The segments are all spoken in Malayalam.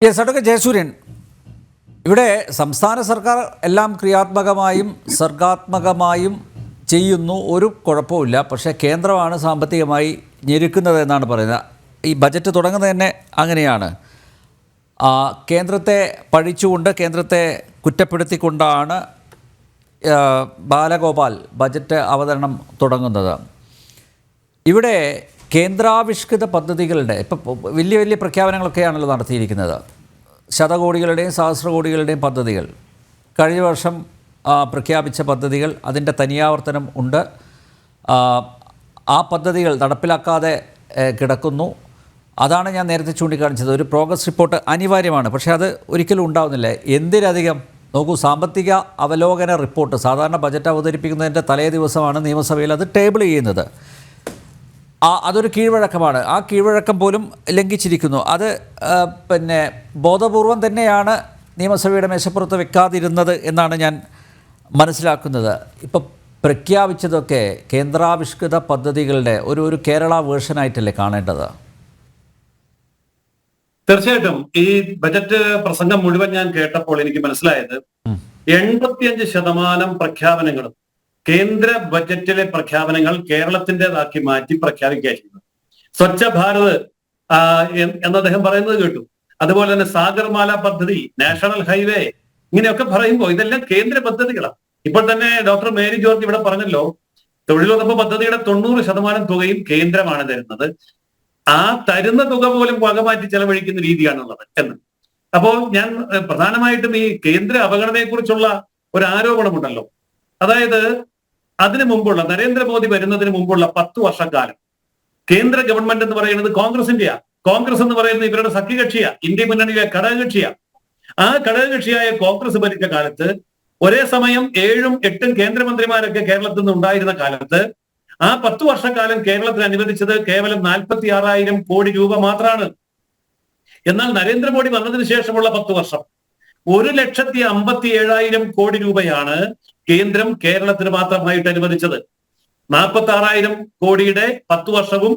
യെസ്, അഡ്വക്കേറ്റ് ജയസൂര്യൻ, ഇവിടെ സംസ്ഥാന സർക്കാർ എല്ലാം ക്രിയാത്മകമായും സർഗാത്മകമായും ചെയ്യുന്നു, ഒരു കുഴപ്പമില്ല. പക്ഷേ കേന്ദ്രമാണ് സാമ്പത്തികമായി ഞെരുക്കുന്നത് എന്നാണ് പറയുന്നത്. ഈ ബജറ്റ് തുടങ്ങുന്നത് തന്നെ അങ്ങനെയാണ്. കേന്ദ്രത്തെ പഴിച്ചുകൊണ്ട്, കേന്ദ്രത്തെ കുറ്റപ്പെടുത്തിക്കൊണ്ടാണ് ബാലഗോപാൽ ബജറ്റ് അവതരണം തുടങ്ങുന്നത്. ഇവിടെ കേന്ദ്രാവിഷ്കൃത പദ്ധതികളുടെ ഇപ്പം വലിയ വലിയ പ്രഖ്യാപനങ്ങളൊക്കെയാണല്ലോ നടത്തിയിരിക്കുന്നത്. ശതകോടികളുടെയും സഹസ്രകോടികളുടെയും പദ്ധതികൾ, കഴിഞ്ഞ വർഷം പ്രഖ്യാപിച്ച പദ്ധതികൾ, അതിൻ്റെ തനിയാവർത്തനം ഉണ്ട്. ആ പദ്ധതികൾ നടപ്പിലാക്കാതെ കിടക്കുന്നു. അതാണ് ഞാൻ നേരത്തെ ചൂണ്ടിക്കാണിച്ചത്. ഒരു പ്രോഗ്രസ് റിപ്പോർട്ട് അനിവാര്യമാണ്, പക്ഷേ അത് ഒരിക്കലും ഉണ്ടാവുന്നില്ല. എന്തിനധികം നോക്കൂ, സാമ്പത്തിക അവലോകന റിപ്പോർട്ട് സാധാരണ ബജറ്റ് അവതരിപ്പിക്കുന്നതിൻ്റെ തലേ ദിവസമാണ് നിയമസഭയിൽ അത് ടേബിൾ ചെയ്യുന്നത്. അതൊരു കീഴ്വഴക്കമാണ്. ആ കീഴ്വഴക്കം പോലും ലംഘിച്ചിരിക്കുന്നു. അത് ബോധപൂർവം തന്നെയാണ് നിയമസഭയുടെ മേശപ്പുറത്ത് വെക്കാതിരുന്നത് എന്നാണ് ഞാൻ മനസ്സിലാക്കുന്നത്. ഇപ്പം പ്രഖ്യാപിച്ചതൊക്കെ കേന്ദ്രാവിഷ്കൃത പദ്ധതികളുടെ ഒരു കേരള വേർഷനായിട്ടല്ലേ കാണേണ്ടത്? തീർച്ചയായിട്ടും ഈ ബജറ്റ് പ്രസംഗം മുഴുവൻ ഞാൻ കേട്ടപ്പോൾ എനിക്ക് മനസ്സിലായത് 85% പ്രഖ്യാപനങ്ങളും കേന്ദ്ര ബജറ്റിലെ പ്രഖ്യാപനങ്ങൾ കേരളത്തിൻ്റെതാക്കി മാറ്റി പ്രഖ്യാപിക്കുക ചെയ്യുന്നത്. സ്വച്ഛ ഭാരത് എന്ന് അദ്ദേഹം പറയുന്നത് കേട്ടു. അതുപോലെ തന്നെ സാഗർമാല പദ്ധതി, നാഷണൽ ഹൈവേ, ഇങ്ങനെയൊക്കെ പറയുമ്പോൾ ഇതെല്ലാം കേന്ദ്ര പദ്ധതികളാണ്. ഇപ്പോൾ തന്നെ ഡോക്ടർ മേരി ജോർജ് ഇവിടെ പറഞ്ഞല്ലോ, തൊഴിലുറപ്പ് പദ്ധതിയുടെ 90% തുകയും കേന്ദ്രമാണ് തരുന്നത്. ആ തരുന്ന തുക പോലും വകമാറ്റി ചെലവഴിക്കുന്ന രീതിയാണുള്ളത് എന്ന്. അപ്പോൾ ഞാൻ പ്രധാനമായിട്ടും ഈ കേന്ദ്ര അവഗണനയെക്കുറിച്ചുള്ള ഒരു ആരോപണമുണ്ടല്ലോ. അതായത് അതിനു മുമ്പുള്ള നരേന്ദ്രമോദി വരുന്നതിന് മുമ്പുള്ള 10 വർഷക്കാലം കേന്ദ്ര ഗവൺമെന്റ് എന്ന് പറയുന്നത് കോൺഗ്രസിന്റെയാ. കോൺഗ്രസ് എന്ന് പറയുന്നത് ഇവരുടെ സഖ്യകക്ഷിയാ, ഇന്ത്യ മുന്നണിയിലെ ഘടകകക്ഷിയാ. ആ ഘടകകക്ഷിയായ കോൺഗ്രസ് ഭരിച്ച കാലത്ത് ഒരേ സമയം 7ഉം 8ഉം കേന്ദ്രമന്ത്രിമാരൊക്കെ കേരളത്തിൽ നിന്ന് ഉണ്ടായിരുന്ന കാലത്ത് ആ 10 വർഷക്കാലം കേരളത്തിന് അനുവദിച്ചത് കേവലം 46,000 കോടി രൂപ മാത്രമാണ്. എന്നാൽ നരേന്ദ്രമോദി വന്നതിന് ശേഷമുള്ള 10 വർഷം 1,57,000 കോടി രൂപയാണ് കേന്ദ്രം കേരളത്തിന് മാത്രമായിട്ട് അനുവദിച്ചത്. 46,000 കോടിയുടെ 10 വർഷവും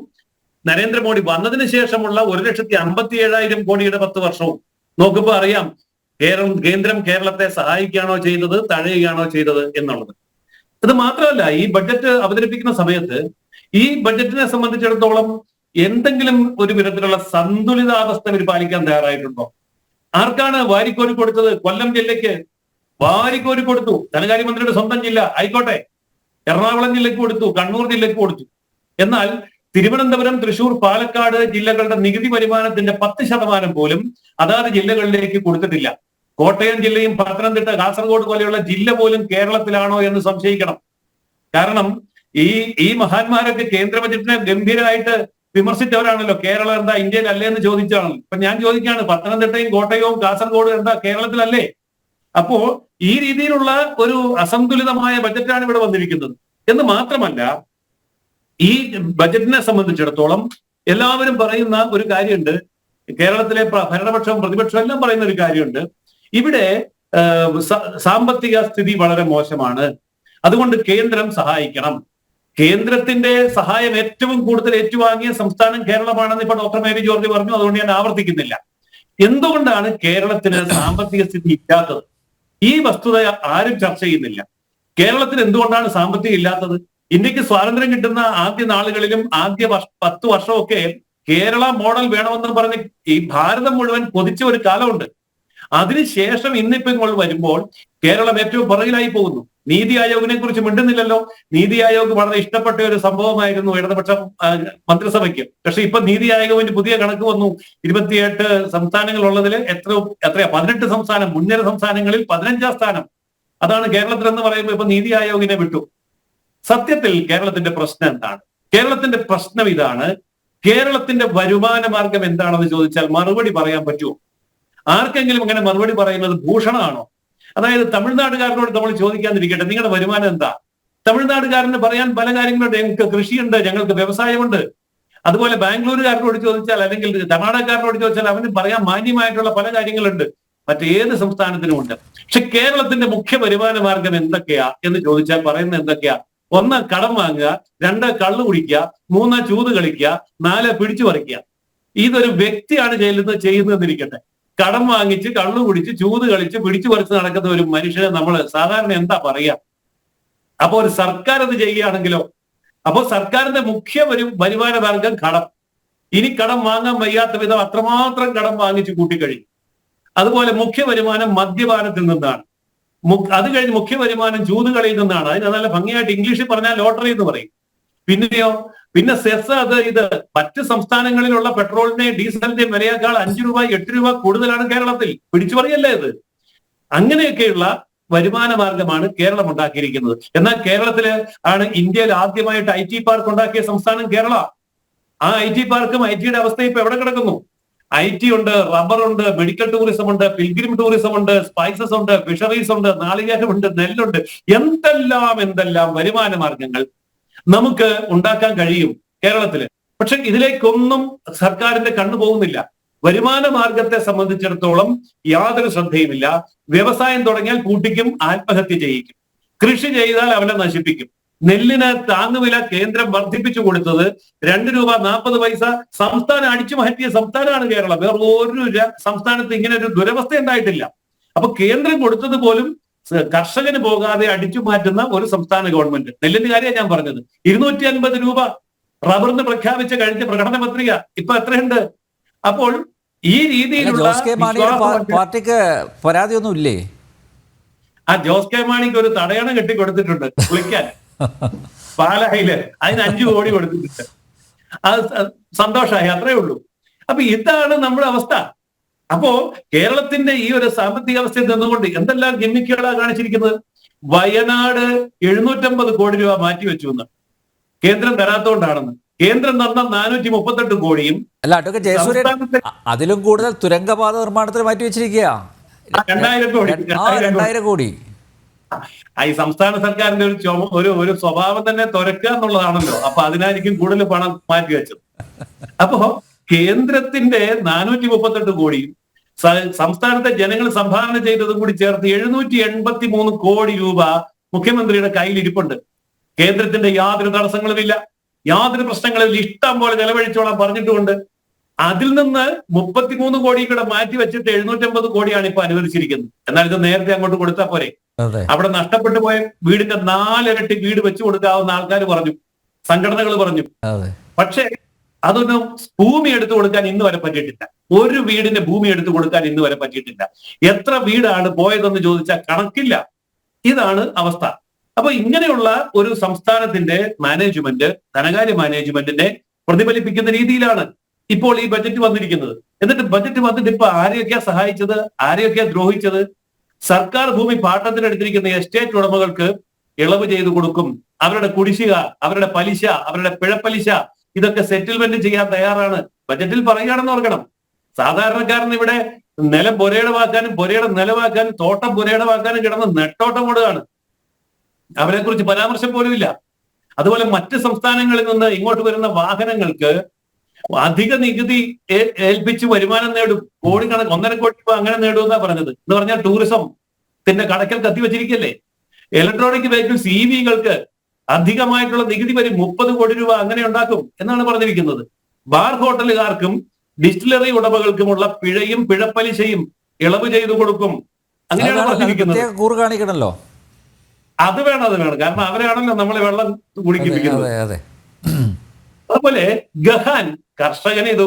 നരേന്ദ്രമോദി വന്നതിന് ശേഷമുള്ള 1,57,000 കോടിയുടെ 10 വർഷവും നോക്കുമ്പോൾ അറിയാം കേന്ദ്രം കേരളത്തെ സഹായിക്കുകയാണോ ചെയ്തത്, തഴയുകയാണോ ചെയ്തത് എന്നുള്ളത്. ഇത് മാത്രമല്ല, ഈ ബഡ്ജറ്റ് അവതരിപ്പിക്കുന്ന സമയത്ത് ഈ ബഡ്ജറ്റിനെ സംബന്ധിച്ചിടത്തോളം എന്തെങ്കിലും ഒരു വിധത്തിലുള്ള സന്തുലിതാവസ്ഥ ഇവർ പാലിക്കാൻ തയ്യാറായിട്ടുണ്ടോ? ആർക്കാണ് വാരിക്കോരി കൊടുത്തത്? കൊല്ലം ജില്ലയ്ക്ക് വാരിക്കോരി കൊടുത്തു. ധനകാര്യമന്ത്രിയുടെ സ്വന്തം ജില്ല ആയിക്കോട്ടെ. എറണാകുളം ജില്ലയ്ക്ക് കൊടുത്തു, കണ്ണൂർ ജില്ലയ്ക്ക് കൊടുത്തു. എന്നാൽ തിരുവനന്തപുരം, തൃശൂർ, പാലക്കാട് ജില്ലകളുടെ നികുതി വരുമാനത്തിന്റെ 10% പോലും അതാത് ജില്ലകളിലേക്ക് കൊടുത്തിട്ടില്ല. കോട്ടയം ജില്ലയും പത്തനംതിട്ട, കാസർഗോഡ് പോലെയുള്ള ജില്ല പോലും കേരളത്തിലാണോ എന്ന് സംശയിക്കണം. കാരണം ഈ മഹാന്മാരൊക്കെ കേന്ദ്ര ബജറ്റിനെ ഗംഭീരമായിട്ട് വിമർശിച്ചവരാണല്ലോ. കേരളം എന്താ ഇന്ത്യയിലല്ലേ എന്ന് ചോദിച്ചാണല്ലോ. ഇപ്പൊ ഞാൻ ചോദിക്കുകയാണ്, പത്തനംതിട്ടയും കോട്ടയവും കാസർഗോഡും എന്താ കേരളത്തിലല്ലേ? അപ്പോ ഈ രീതിയിലുള്ള ഒരു അസന്തുലിതമായ ബജറ്റാണ് ഇവിടെ വന്നിരിക്കുന്നത്. എന്ന് മാത്രമല്ല, ഈ ബജറ്റിനെ സംബന്ധിച്ചിടത്തോളം എല്ലാവരും പറയുന്ന ഒരു കാര്യമുണ്ട്, കേരളത്തിലെ ഭരണപക്ഷവും പ്രതിപക്ഷവും എല്ലാം പറയുന്ന ഒരു കാര്യമുണ്ട്. ഇവിടെ സാമ്പത്തിക സ്ഥിതി വളരെ മോശമാണ്, അതുകൊണ്ട് കേന്ദ്രം സഹായിക്കണം. കേന്ദ്രത്തിന്റെ സഹായം ഏറ്റവും കൂടുതൽ ഏറ്റുവാങ്ങിയ സംസ്ഥാനം കേരളമാണെന്ന് ഇപ്പൊ ഡോക്ടർ മേരി ജോർജ് പറഞ്ഞു. അതുകൊണ്ട് ഞാൻ ആവർത്തിക്കുന്നില്ല. എന്തുകൊണ്ടാണ് കേരളത്തിന് സാമ്പത്തിക സ്ഥിതി ഇല്ലാത്തത്? ഈ വസ്തുത ആരും ചർച്ച ചെയ്യുന്നില്ല. കേരളത്തിന് എന്തുകൊണ്ടാണ് സാമ്പത്തികം ഇല്ലാത്തത്? ഇന്ത്യക്ക് സ്വാതന്ത്ര്യം കിട്ടുന്ന ആദ്യ നാളുകളിലും ആദ്യ 10 വർഷമൊക്കെ കേരള മോഡൽ വേണമെന്ന് പറഞ്ഞ് ഈ ഭാരതം മുഴുവൻ കൊതിച്ച ഒരു കാലമുണ്ട്. അതിനുശേഷം ഇന്നിപ്പോ ഇങ്ങോട്ട് വരുമ്പോൾ കേരളം ഏറ്റവും പുറകിലായി പോകുന്നു. നീതി ആയോഗിനെ കുറിച്ച് മിണ്ടുന്നില്ലല്ലോ. നീതി ആയോഗ് വളരെ ഇഷ്ടപ്പെട്ട ഒരു സംഭവമായിരുന്നു ഇടതുപക്ഷ മന്ത്രിസഭയ്ക്ക്. പക്ഷെ ഇപ്പൊ നീതി ആയോഗിന്റെ പുതിയ കണക്ക് വന്നു. 28 സംസ്ഥാനങ്ങൾ ഉള്ളതിൽ എത്രയാ 18 സംസ്ഥാനം, മുൻനിര സംസ്ഥാനങ്ങളിൽ 15ാം സ്ഥാനം. അതാണ് കേരളത്തിൽ എന്ന് പറയുമ്പോൾ ഇപ്പൊ നീതി ആയോഗിനെ വിട്ടു. സത്യത്തിൽ കേരളത്തിന്റെ പ്രശ്നം എന്താണ്? കേരളത്തിന്റെ പ്രശ്നം ഇതാണ്. കേരളത്തിന്റെ വരുമാന മാർഗം എന്താണെന്ന് ചോദിച്ചാൽ മറുപടി പറയാൻ പറ്റുമോ? ആർക്കെങ്കിലും അങ്ങനെ മറുപടി പറയുന്നത് ഭൂഷണമാണോ? അതായത് തമിഴ്നാടുകാരനോട് നമ്മൾ ചോദിക്കാതിരിക്കട്ടെ, നിങ്ങളുടെ വരുമാനം എന്താ? തമിഴ്നാടുകാരന് പറയാൻ പല കാര്യങ്ങളുണ്ട്. ഞങ്ങൾക്ക് കൃഷിയുണ്ട്, ഞങ്ങൾക്ക് വ്യവസായമുണ്ട്. അതുപോലെ ബാംഗ്ലൂരുകാരനോട് ചോദിച്ചാൽ, അല്ലെങ്കിൽ കർണാടകക്കാരനോട് ചോദിച്ചാൽ അവന് പറയാൻ മാന്യമായിട്ടുള്ള പല കാര്യങ്ങളുണ്ട്. മറ്റേത് സംസ്ഥാനത്തിനും ഉണ്ട്. പക്ഷെ കേരളത്തിന്റെ മുഖ്യ വരുമാന മാർഗം എന്തൊക്കെയാ എന്ന് ചോദിച്ചാൽ പറയുന്നത് എന്തൊക്കെയാ? 1 കടം വാങ്ങുക, 2 കള്ളു കുടിക്കുക, 3 ചൂത് കളിക്കുക, 4 പിടിച്ചു പറിക്കുക. ഇതൊരു വ്യക്തിയാണ് ചെയ്യുന്നതെന്നിരിക്കട്ടെ. കടം വാങ്ങിച്ച് കള്ളു കുടിച്ച് ചൂത് കളിച്ച് പിടിച്ചു പറിച്ച് നടക്കുന്ന ഒരു മനുഷ്യനെ നമ്മൾ സാധാരണ എന്താ പറയാ? അപ്പൊ ഒരു സർക്കാർ അത് ചെയ്യുകയാണെങ്കിലോ? അപ്പോ സർക്കാരിന്റെ മുഖ്യ വരുമാന മാർഗം കടം. ഇനി കടം വാങ്ങാൻ വയ്യാത്ത വിധം അത്രമാത്രം കടം വാങ്ങിച്ച് കൂട്ടിക്കഴിഞ്ഞു. അതുപോലെ മുഖ്യ വരുമാനം മദ്യപാനത്തിൽ നിന്നാണ്. അത് കഴിഞ്ഞ് മുഖ്യ വരുമാനം ചൂതുകളിയിൽ നിന്നാണ്. അതിന് നല്ല ഭംഗിയായിട്ട് ഇംഗ്ലീഷിൽ പറഞ്ഞാൽ ലോട്ടറി എന്ന് പറയും. പിന്നെയോ പിന്നെ സെസ് അത് ഇത് മറ്റ് സംസ്ഥാനങ്ങളിലുള്ള പെട്രോളിന്റെയും ഡീസലിന്റെയും വിലയേക്കാൾ 5 രൂപ 8 രൂപ കൂടുതലാണ് കേരളത്തിൽ. പിടിച്ചു പറയല്ലേ ഇത്? അങ്ങനെയൊക്കെയുള്ള വരുമാന മാർഗമാണ് കേരളം ഉണ്ടാക്കിയിരിക്കുന്നത്. എന്നാൽ കേരളത്തില് ആണ് ഇന്ത്യയിൽ ആദ്യമായിട്ട് IT പാർക്ക് ഉണ്ടാക്കിയ സംസ്ഥാനം കേരള. ആ IT പാർക്കും IT-യുടെ അവസ്ഥ ഇപ്പൊ എവിടെ കിടക്കുന്നു? IT ഉണ്ട്, റബ്ബർ ഉണ്ട്, മെഡിക്കൽ ടൂറിസം ഉണ്ട്, പിൽഗ്രിം ടൂറിസം ഉണ്ട്, സ്പൈസസ് ഉണ്ട്, ഫിഷറീസ് ഉണ്ട്, നാളികേരമുണ്ട്, നെല്ലുണ്ട്, എന്തെല്ലാം വരുമാന മാർഗങ്ങൾ നമുക്ക് ഉണ്ടാക്കാൻ കഴിയും കേരളത്തില്. പക്ഷെ ഇതിലേക്കൊന്നും സർക്കാരിന്റെ കണ്ണു പോകുന്നില്ല. വരുമാന മാർഗത്തെ സംബന്ധിച്ചിടത്തോളം യാതൊരു ശ്രദ്ധയുമില്ല. വ്യവസായം തുടങ്ങിയാൽ പൂട്ടിക്കും, ആത്മഹത്യ ചെയ്യിക്കും. കൃഷി ചെയ്താൽ അവനെ നശിപ്പിക്കും. നെല്ലിന് താങ്ങുവില കേന്ദ്രം വർദ്ധിപ്പിച്ചു കൊടുത്തത് 2 രൂപ 40 പൈസ സംസ്ഥാനം അടിച്ചു മാറ്റിയ സംസ്ഥാനമാണ് കേരളം. വേറെ ഒരു സംസ്ഥാനത്ത് ഇങ്ങനെ ഒരു ദുരവസ്ഥ ഉണ്ടായിട്ടില്ല. അപ്പൊ കേന്ദ്രം കൊടുത്തത് പോലും കർഷകന് പോകാതെ അടിച്ചു മാറ്റുന്ന ഒരു സംസ്ഥാന ഗവൺമെന്റ്. നെല്ലിന്റെ കാര്യമാണ് ഞാൻ പറഞ്ഞത്. 250 രൂപ റബ്ബറിന് പ്രഖ്യാപിച്ച കഴിഞ്ഞ പ്രകടന പത്രിക ഇപ്പൊ എത്രയുണ്ട്? അപ്പോൾ ഈ രീതിയിലുള്ള പാർട്ടിക്ക് പരാതിയൊന്നും ഇല്ലേ? ജോസ് കെ മാണിക്ക് ഒരു തടയണ കെട്ടിക്കൊടുത്തിട്ടുണ്ട് കുളിക്കാൻ പാലായില്. അതിന് 5 കോടി കൊടുത്തിട്ടുണ്ട്. അത് സന്തോഷമായി, അത്രേ ഉള്ളൂ. അപ്പൊ ഇതാണ് നമ്മുടെ അവസ്ഥ. അപ്പോ കേരളത്തിന്റെ ഈ ഒരു സാമ്പത്തിക അവസ്ഥയിൽ നിന്നുകൊണ്ട് എന്തെല്ലാം ഗിമ്മിക്കുകളാണ് കാണിച്ചിരിക്കുന്നത്. വയനാട് 750 കോടി രൂപ മാറ്റിവെച്ചു എന്ന് കേന്ദ്രം തരാത്തോണ്ടാണെന്ന്. കേന്ദ്രം തന്ന 438 കോടിയും അല്ല അഡ്വക്കേറ്റ് ജയസൂര്യൻ അതിലും കൂടുതൽ തുരങ്കപാത നിർമ്മാണത്തിന് മാറ്റിവെച്ചിരിക്കുക 2000 കോടി. ഈ സംസ്ഥാന സർക്കാരിന്റെ ഒരു സ്വഭാവം തന്നെ തുരക്കുക എന്നുള്ളതാണല്ലോ. അപ്പൊ അതിനായിരിക്കും കൂടുതൽ പണം മാറ്റിവെച്ചത്. അപ്പോ കേന്ദ്രത്തിന്റെ 438 കോടിയും സംസ്ഥാനത്തെ ജനങ്ങൾ സംഭാവന ചെയ്തതും കൂടി ചേർത്ത് 783 കോടി രൂപ മുഖ്യമന്ത്രിയുടെ കയ്യിൽ ഇരിപ്പുണ്ട്. കേന്ദ്രത്തിന്റെ യാതൊരു തടസ്സങ്ങളുമില്ല, യാതൊരു പ്രശ്നങ്ങളും ഇഷ്ടം പോലെ ചെലവഴിച്ചോളാൻ പറഞ്ഞിട്ടുമുണ്ട്. അതിൽ നിന്ന് 33 കോടി കൂടെ മാറ്റി വെച്ചിട്ട് 750 കോടിയാണ് ഇപ്പൊ അനുവദിച്ചിരിക്കുന്നത്. എന്നാൽ ഇത് നേരത്തെ അങ്ങോട്ട് കൊടുത്താൽ പോരെ? അവിടെ നഷ്ടപ്പെട്ടു പോയ വീടിന്റെ 4 ഇരട്ടി വീട് വെച്ചു കൊടുക്കാവുന്ന ആൾക്കാർ പറഞ്ഞു, സംഘടനകൾ പറഞ്ഞു. പക്ഷേ അതൊന്നും ഭൂമി എടുത്തു കൊടുക്കാൻ ഇന്ന് വരെ പറ്റിയിട്ടില്ല. ഒരു വീടിന്റെ ഭൂമി എടുത്തു കൊടുക്കാൻ ഇന്ന് വരെ പറ്റിയിട്ടില്ല. എത്ര വീടാണ് പോയതെന്ന് ചോദിച്ചാൽ കണക്കില്ല. ഇതാണ് അവസ്ഥ. അപ്പൊ ഇങ്ങനെയുള്ള ഒരു സംസ്ഥാനത്തിന്റെ മാനേജ്മെന്റ് ധനകാര്യ മാനേജ്മെന്റിനെ പ്രതിഫലിപ്പിക്കുന്ന രീതിയിലാണ് ഇപ്പോൾ ഈ ബജറ്റ് വന്നിരിക്കുന്നത്. എന്നിട്ട് ബജറ്റ് വന്നിട്ട് ഇപ്പൊ ആരെയൊക്കെയാ സഹായിച്ചത്, ആരെയൊക്കെയാ ദ്രോഹിച്ചത്? സർക്കാർ ഭൂമി പാട്ടത്തിനെടുത്തിരിക്കുന്ന എസ്റ്റേറ്റ് ഉടമകൾക്ക് ഇളവ് ചെയ്തു കൊടുക്കും. അവരുടെ കുടിശ്ശിക, അവരുടെ പലിശ, അവരുടെ പിഴപ്പലിശ ഇതൊക്കെ സെറ്റിൽമെന്റ് ചെയ്യാൻ തയ്യാറാണ്. ബജറ്റിൽ പറയുകയാണെന്ന് ഓർക്കണം. സാധാരണക്കാരൻ ഇവിടെ നിലം പുരയിടമാക്കാനും പുരയുടെ നിലമാക്കാനും തോട്ടം പുരയിടമാക്കാനും കിടന്ന് നെട്ടോട്ടം ഓടുകയാണ്. അവരെ കുറിച്ച് പരാമർശം പോലുമില്ല. അതുപോലെ മറ്റ് സംസ്ഥാനങ്ങളിൽ നിന്ന് ഇങ്ങോട്ട് വരുന്ന വാഹനങ്ങൾക്ക് അധിക നികുതി ഏൽപ്പിച്ച് വരുമാനം നേടും. കോടിക്കണക്ക് 1.5 കോടി രൂപ അങ്ങനെ നേടുമെന്നാ പറഞ്ഞത്. എന്ന് പറഞ്ഞാൽ ടൂറിസത്തിന്റെ കടക്കൽ കത്തിവെച്ചിരിക്കല്ലേ. ഇലക്ട്രോണിക് വെഹിക്കിൾസ് EVകൾക്ക് അധികമായിട്ടുള്ള നികുതി വരും, 30 കോടി രൂപ അങ്ങനെ ഉണ്ടാക്കും എന്നാണ് പറഞ്ഞിരിക്കുന്നത്. ബാർ ഹോട്ടലുകാർക്കും ഡിസ്റ്റിലറി ഉടമകൾക്കുമുള്ള പിഴയും പിഴപ്പലിശയും ഇളവ് ചെയ്തു കൊടുക്കും. അങ്ങനെയാണ് പറഞ്ഞിരിക്കുന്നത്. അത് വേണം. കാരണം അവരാണല്ലോ നമ്മളെ വെള്ളം കുടിക്കുന്നത്. അതുപോലെ ഗഹാൻ കർഷകന് ഇത്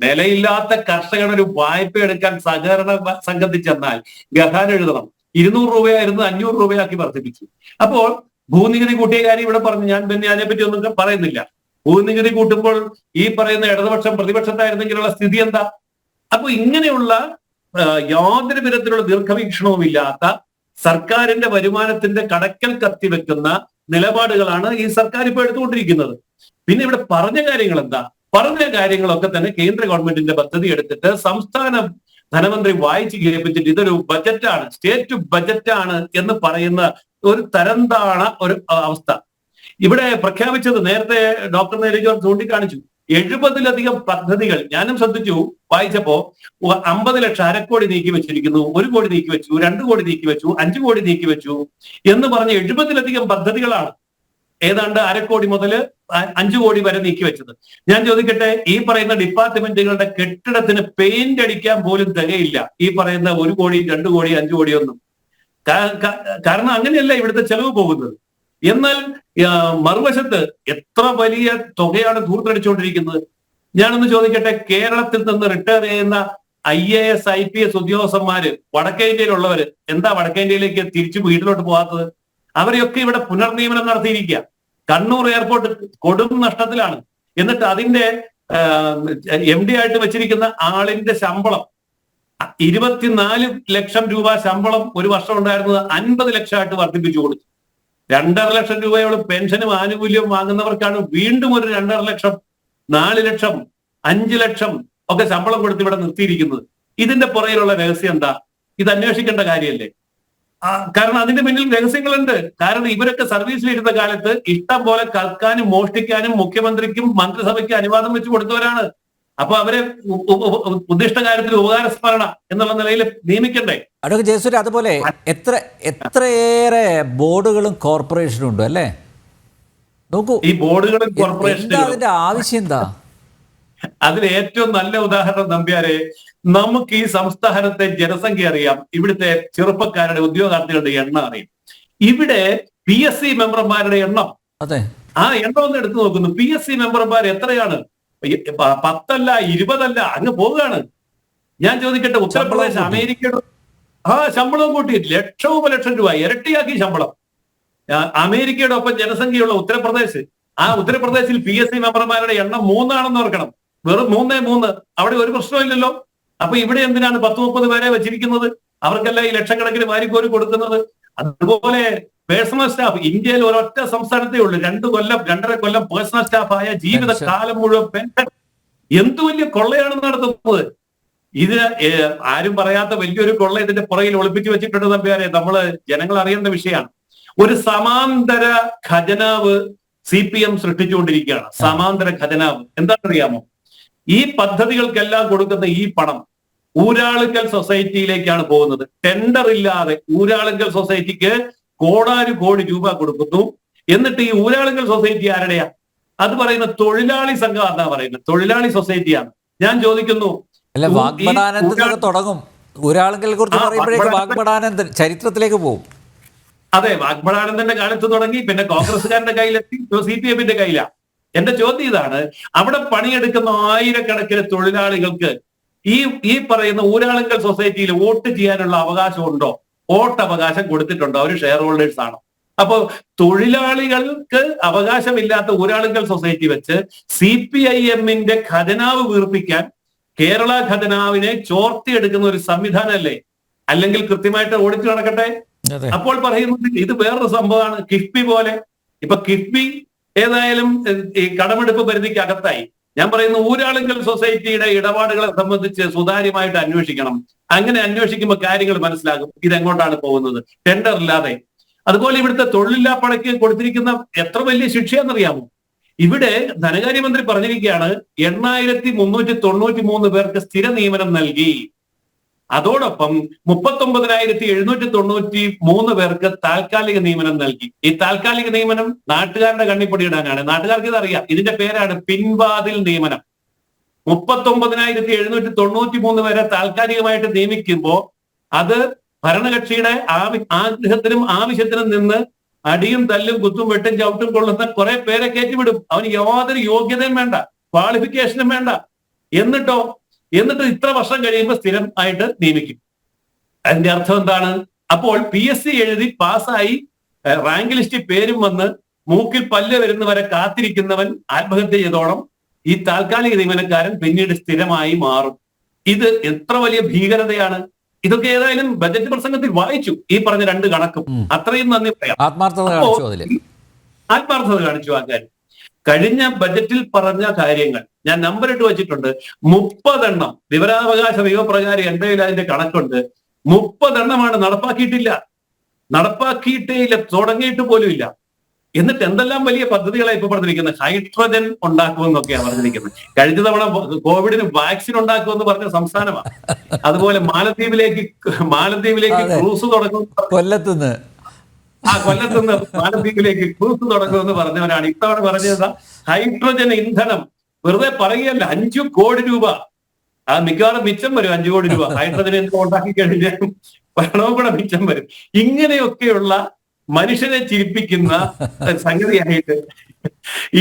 നിലയില്ലാത്ത കർഷകൻ ഒരു വായ്പ എടുക്കാൻ സഹകരണ സംഘത്തിൽ ചെന്നാൽ ഗഹാൻ എഴുതണം. 200 രൂപയായിരുന്നു 500 രൂപയാക്കി വർദ്ധിപ്പിച്ചു. അപ്പോൾ ഭൂനികുതി കൂട്ടിയ കാര്യം ഇവിടെ പറഞ്ഞു. ഞാൻ പിന്നെ അതിനെപ്പറ്റി ഒന്നും പറയുന്നില്ല. ഭൂനികുതി കൂട്ടുമ്പോൾ ഈ പറയുന്ന ഇടതുപക്ഷം പ്രതിപക്ഷത്തായിരുന്നെങ്കിലുള്ള സ്ഥിതി എന്താ? അപ്പൊ ഇങ്ങനെയുള്ള യാതൊരു വിധത്തിലുള്ള ദീർഘവീക്ഷണവും ഇല്ലാത്ത സർക്കാരിന്റെ വരുമാനത്തിന്റെ കടക്കൽ കത്തിവെക്കുന്ന നിലപാടുകളാണ് ഈ സർക്കാർ ഇപ്പോൾ എടുത്തുകൊണ്ടിരിക്കുന്നത്. പിന്നെ ഇവിടെ പറഞ്ഞ കാര്യങ്ങൾ എന്താ? പറഞ്ഞ കാര്യങ്ങളൊക്കെ തന്നെ കേന്ദ്ര ഗവൺമെന്റിന്റെ പദ്ധതി എടുത്തിട്ട് സംസ്ഥാന ധനമന്ത്രി വായിച്ച് കേൾപ്പിച്ചിട്ട് ഇതൊരു ബജറ്റാണ്, സ്റ്റേറ്റ് ബജറ്റാണ് എന്ന് പറയുന്ന ഒരു തരംതാണ ഒരു അവസ്ഥ ഇവിടെ പ്രഖ്യാപിച്ചത്. നേരത്തെ ഡോക്ടർ നേരിജോർ ചൂണ്ടിക്കാണിച്ചു 70ലധികം പദ്ധതികൾ. ഞാനും ശ്രദ്ധിച്ചു വായിച്ചപ്പോ 50 ലക്ഷം, 1/2 കോടി നീക്കി വെച്ചിരിക്കുന്നു, 1 കോടി നീക്കി വെച്ചു, 2 കോടി നീക്കി വെച്ചു, 5 കോടി നീക്കി വെച്ചു എന്ന് പറഞ്ഞ് 70ലധികം പദ്ധതികളാണ്. ഏതാണ്ട് 1/2 കോടി മുതൽ 5 കോടി വരെ നീക്കി വെച്ചത്. ഞാൻ ചോദിക്കട്ടെ, ഈ പറയുന്ന ഡിപ്പാർട്ട്മെന്റുകളുടെ കെട്ടിടത്തിന് പെയിന്റ് അടിക്കാൻ പോലും തികയില്ല ഈ പറയുന്ന 1 കോടി 2 കോടി 5 കോടി ഒന്നും. കാരണം അങ്ങനെയല്ല ഇവിടുത്തെ ചെലവ് പോകുന്നത്. എന്നാൽ മറുവശത്ത് എത്ര വലിയ തുകയാണ് ധൂർത്തടിച്ചുകൊണ്ടിരിക്കുന്നത്. ഞാനൊന്ന് ചോദിക്കട്ടെ, കേരളത്തിൽ നിന്ന് റിട്ടയർ ചെയ്യുന്ന IAS IPS ഉദ്യോഗസ്ഥന്മാര് വടക്കേ ഇന്ത്യയിലുള്ളവര് എന്താ വടക്കേ ഇന്ത്യയിലേക്ക് തിരിച്ചു വീട്ടിലോട്ട് പോകാത്തത്? അവരെയൊക്കെ ഇവിടെ പുനർനിയമനം നടത്തിയിരിക്കുക. കണ്ണൂർ എയർപോർട്ട് കൊടും നഷ്ടത്തിലാണ്. എന്നിട്ട് അതിന്റെ MD ആയിട്ട് വെച്ചിരിക്കുന്ന ആളിന്റെ ശമ്പളം 24 ലക്ഷം രൂപ ശമ്പളം ഒരു വർഷം ഉണ്ടായിരുന്നത് 50 ലക്ഷമായിട്ട് വർദ്ധിപ്പിച്ചു കൊടുത്തു. 2.5 ലക്ഷം രൂപയോളം പെൻഷനും ആനുകൂല്യവും വാങ്ങുന്നവർക്കാണ് വീണ്ടും ഒരു 2.5 ലക്ഷം, 4 ലക്ഷം, 5 ലക്ഷം ഒക്കെ ശമ്പളം കൊടുത്ത് ഇവിടെ നിർത്തിയിരിക്കുന്നത്. ഇതിന്റെ പുറകിലുള്ള രഹസ്യം എന്താ? ഇത് അന്വേഷിക്കേണ്ട കാര്യമല്ലേ? കാരണം അതിന്റെ പിന്നിൽ രഹസ്യങ്ങളുണ്ട്. കാരണം ഇവരൊക്കെ സർവീസിലിരുന്ന കാലത്ത് ഇഷ്ടം പോലെ കൽക്കാനും മോഷ്ടിക്കാനും മുഖ്യമന്ത്രിക്കും മന്ത്രിസഭയ്ക്കും അനുവാദം വെച്ച് കൊടുത്തവരാണ്. അപ്പൊ അവരെ ഉദ്ദിഷ്ട കാര്യത്തിൽ ഉപകാരസ്മരണ എന്നുള്ള നിലയിൽ നിയമിക്കണ്ടേ? അഡ്വക്കേറ്റ് ജയസൂര്യ, അതുപോലെ എത്രയേറെ ബോർഡുകളും കോർപ്പറേഷനും ഉണ്ട് അല്ലേ? നോക്കൂ, ഈ ബോർഡുകളും കോർപ്പറേഷനും അതിന്റെ ആവശ്യം എന്താ? അതിന് ഏറ്റവും നല്ല ഉദാഹരണം നമ്പ്യാരെ, നമുക്ക് ഈ സംസ്ഥാനത്തെ ജനസംഖ്യ അറിയാം, ഇവിടുത്തെ ചെറുപ്പക്കാരുടെ ഉദ്യോഗാർത്ഥികളുടെ എണ്ണം അറിയാം. ഇവിടെ PSC മെമ്പർമാരുടെ എണ്ണം, അതെ, ആ എണ്ണം ഒന്ന് എടുത്തു നോക്കുന്നു. PSC മെമ്പർമാർ എത്രയാണ്? 10 അല്ല 20 അല്ല, അങ്ങ് പോവുകയാണ്. ഞാൻ ചോദിക്കട്ടെ, ഉത്തർപ്രദേശ് അമേരിക്കയുടെ ശമ്പളവും കൂട്ടി ലക്ഷം രൂപ ഇരട്ടിയാക്കി ശമ്പളം. അമേരിക്കയുടെ ഒപ്പം ജനസംഖ്യയുള്ള ഉത്തർപ്രദേശ്, ആ ഉത്തർപ്രദേശിൽ PSC മെമ്പർമാരുടെ എണ്ണം 3 ആണെന്ന് ഓർക്കണം. വെറും 3. അവിടെ ഒരു പ്രശ്നമില്ലല്ലോ. അപ്പൊ ഇവിടെ എന്തിനാണ് 10-30 പേരെ വെച്ചിരിക്കുന്നത്? അവർക്കെല്ലാം ഈ ലക്ഷക്കണക്കിന് വാരിക്കോരി കൊടുക്കുന്നത്. അതുപോലെ പേഴ്സണൽ സ്റ്റാഫ്, ഇന്ത്യയിൽ ഒരൊറ്റ സംസ്ഥാനത്തേ ഉള്ളൂ 2-2.5 കൊല്ലം പേഴ്സണൽ സ്റ്റാഫായ ജീവിതകാലം മുഴുവൻ പെൻഷൻ. എന്തു വലിയ കൊള്ളയാണ് നടത്തുന്നത്! ഇത് ആരും പറയാത്ത വലിയൊരു കൊള്ള ഇതിന്റെ പുറകിൽ ഒളിപ്പിച്ചു വെച്ചിട്ടുണ്ട് നമ്പ്യാരെ. നമ്മള് ജനങ്ങൾ അറിയേണ്ട വിഷയമാണ്. ഒരു സമാന്തര ഖജനാവ് CPM സൃഷ്ടിച്ചുകൊണ്ടിരിക്കുകയാണ്. സമാന്തര ഖജനാവ് എന്താണെന്നറിയാമോ? ഈ പദ്ധതികൾക്കെല്ലാം കൊടുക്കുന്ന ഈ പണം ഊരാളുങ്കൽ സൊസൈറ്റിയിലേക്കാണ് പോകുന്നത്. ടെൻഡർ ഇല്ലാതെ ഊരാളുങ്കൽ സൊസൈറ്റിക്ക് കോടാനുകോടി രൂപ കൊടുക്കുന്നു. എന്നിട്ട് ഈ ഊരാളുങ്കൽ സൊസൈറ്റി ആരുടെയാ? അത് പറയുന്ന തൊഴിലാളി സംഘം എന്നാ പറയുന്നത്, തൊഴിലാളി സൊസൈറ്റിയാണ്. ഞാൻ ചോദിക്കുന്നു, തുടങ്ങും ഊരാളുങ്കൽ കുറിച്ച് പറയുമ്പോഴേക്ക് വാഗ്ബടാനന്ദൻ ചരിത്രത്തിലേക്ക് പോകും. അതെ, വാഗ്ബടാനന്ദന്റെ കാലത്ത് തുടങ്ങി, പിന്നെ കോൺഗ്രസ്സുകാരുടെ കയ്യിലെത്തി, CPM-ന്റെ കയ്യിലാ. എന്റെ ചോദ്യം ഇതാണ്, അവിടെ പണിയെടുക്കുന്ന ആയിരക്കണക്കിന് തൊഴിലാളികൾക്ക് ഈ പറയുന്ന ഊരാളുങ്കൽ സൊസൈറ്റിയിൽ വോട്ട് ചെയ്യാനുള്ള അവകാശം ഉണ്ടോ? വോട്ടവകാശം കൊടുത്തിട്ടുണ്ടോ? അവർ ഷെയർ ഹോൾഡേഴ്സ് ആണ്. അപ്പോ തൊഴിലാളികൾക്ക് അവകാശമില്ലാത്ത ഊരാളുങ്കൽ സൊസൈറ്റി വെച്ച് CPIM-ന്റെ ഖജനാവ് വീർപ്പിക്കാൻ കേരള ഖജനാവിനെ ചോർത്തിയെടുക്കുന്ന ഒരു സംവിധാനമല്ലേ? അല്ലെങ്കിൽ കൃത്യമായിട്ട് ഓടിച്ചു നടക്കട്ടെ. അപ്പോൾ പറയുന്നത് ഇത് വേറൊരു സംഭവമാണ്, കിഫ്ബി പോലെ. ഇപ്പൊ കിഫ്ബി ഏതായാലും ഈ കടമെടുപ്പ് പരിധിക്ക് അകത്തായി. ഞാൻ പറയുന്നു, ഊരാളുങ്കൽ സൊസൈറ്റിയുടെ ഇടപാടുകളെ സംബന്ധിച്ച് സുതാര്യമായിട്ട് അന്വേഷിക്കണം. അങ്ങനെ അന്വേഷിക്കുമ്പോൾ കാര്യങ്ങൾ മനസ്സിലാകും ഇതെങ്ങോട്ടാണ് പോകുന്നത്, ടെൻഡർ ഇല്ലാതെ. അതുപോലെ ഇവിടുത്തെ തൊഴിലില്ലാ പടയ്ക്ക് കൊടുത്തിരിക്കുന്ന എത്ര വലിയ ശിക്ഷയെന്നറിയാമോ? ഇവിടെ ധനകാര്യമന്ത്രി പറഞ്ഞിരിക്കുകയാണ് 8393 പേർക്ക് സ്ഥിര നിയമനം നൽകി. അതോടൊപ്പം 39,793 പേർക്ക് താൽക്കാലിക നിയമനം നൽകി. ഈ താൽക്കാലിക നിയമനം നാട്ടുകാരുടെ കണ്ണിപ്പൊടിയിടാനാണ്. നാട്ടുകാർക്ക് ഇതറിയാം. ഇതിന്റെ പേരാണ് പിൻവാതിൽ നിയമനം. 39,793 പേരെ താൽക്കാലികമായിട്ട് നിയമിക്കുമ്പോൾ അത് ഭരണകക്ഷിയുടെ ആഗ്രഹത്തിനും ആവശ്യത്തിനും നിന്ന് അടിയും തല്ലും കുത്തും വെട്ടും ചവിട്ടും കൊള്ളുന്ന കുറെ പേരെ കയറ്റിവിടും. അവന് യാതൊരു യോഗ്യതയും വേണ്ട, ക്വാളിഫിക്കേഷനും വേണ്ട. എന്നിട്ട് ഇത്ര വർഷം കഴിയുമ്പോൾ സ്ഥിരം ആയിട്ട് നിയമിക്കും. അതിന്റെ അർത്ഥം എന്താണ്? അപ്പോൾ PSC എഴുതി പാസ്സായി റാങ്ക് ലിസ്റ്റിൽ പേരും വന്ന് മൂക്കിൽ പല്ല് വരുന്നവരെ കാത്തിരിക്കുന്നവൻ ആത്മഹത്യ ചെയ്തോണം. ഈ താൽക്കാലിക നിയമനക്കാരൻ പിന്നീട് സ്ഥിരമായി മാറും. ഇത് എത്ര വലിയ ഭീകരതയാണ്! ഇതൊക്കെ ഏതായാലും ബജറ്റ് പ്രസംഗത്തിൽ വായിച്ചു, ഈ പറഞ്ഞ 2 കണക്കും. അത്രയും നന്ദി പറയാം. ആത്മാർത്ഥത കാണിച്ചു ആ കാര്യം. കഴിഞ്ഞ ബജറ്റിൽ പറഞ്ഞ കാര്യങ്ങൾ ഞാൻ നമ്പർ ഇട്ട് വെച്ചിട്ടുണ്ട്. 30 എണ്ണം വിവരാവകാശ നിയമപ്രകാരം എന്റെ കയ്യിൽ അതിന്റെ കണക്കുണ്ട്. 30 എണ്ണമാണ് നടപ്പാക്കിയിട്ടേ ഇല്ല, തുടങ്ങിയിട്ട് പോലും ഇല്ല. എന്നിട്ട് എന്തെല്ലാം വലിയ പദ്ധതികളാണ് ഇപ്പൊ പറഞ്ഞിരിക്കുന്നത്. ഹൈഡ്രജൻ ഉണ്ടാക്കുമെന്നൊക്കെയാണ് പറഞ്ഞിരിക്കുന്നത്. കഴിഞ്ഞ തവണ കോവിഡിന് വാക്സിൻ ഉണ്ടാക്കുമെന്ന് പറഞ്ഞ സംസ്ഥാനമാണ്. അതുപോലെ മാലദ്വീപിലേക്ക് ക്രൂസ് തുടങ്ങും. കൊല്ലത്തുനിന്ന് കൊല്ലത്തുനിന്ന് മാലദ്വീപിലേക്ക് ക്രൂസ് തുടങ്ങുമെന്ന് പറഞ്ഞവരാണ്. ഇത്തവണ പറഞ്ഞത് ഹൈഡ്രജൻ ഇന്ധനം വെറുതെ പറയുകയല്ല, 5 കോടി രൂപ. മിക്കവാറും മിച്ചം വരും 5 കോടി രൂപ. ഹൈഡ്രജൻ ഇന്ധനം ഉണ്ടാക്കി കഴിഞ്ഞാൽ പണവും കൂടെ മിച്ചം വരും. ഇങ്ങനെയൊക്കെയുള്ള മനുഷ്യനെ ചിരിപ്പിക്കുന്ന സംഗതിയായിട്ട്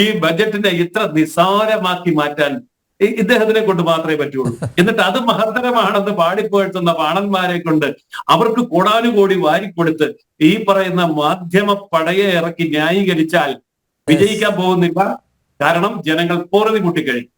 ഈ ബജറ്റിനെ ഇത്ര നിസ്സാരമാക്കി മാറ്റാൻ ഇദ്ദേഹത്തിനെ കൊണ്ട് മാത്രമേ പറ്റുള്ളൂ. എന്നിട്ട് അത് മഹത്തരമാണെന്ന് പാടിപ്പോഴ്ത്തുന്ന പാണന്മാരെ കൊണ്ട് അവർക്ക് കോടാനുകോടി വാരിക്കൊടുത്ത് ഈ പറയുന്ന മാധ്യമ പടയെ ഇറക്കി ന്യായീകരിച്ചാൽ വിജയിക്കാൻ പോകുന്നില്ല. കാരണം ജനങ്ങൾ പോറതി കൂട്ടിക്കഴിഞ്ഞു.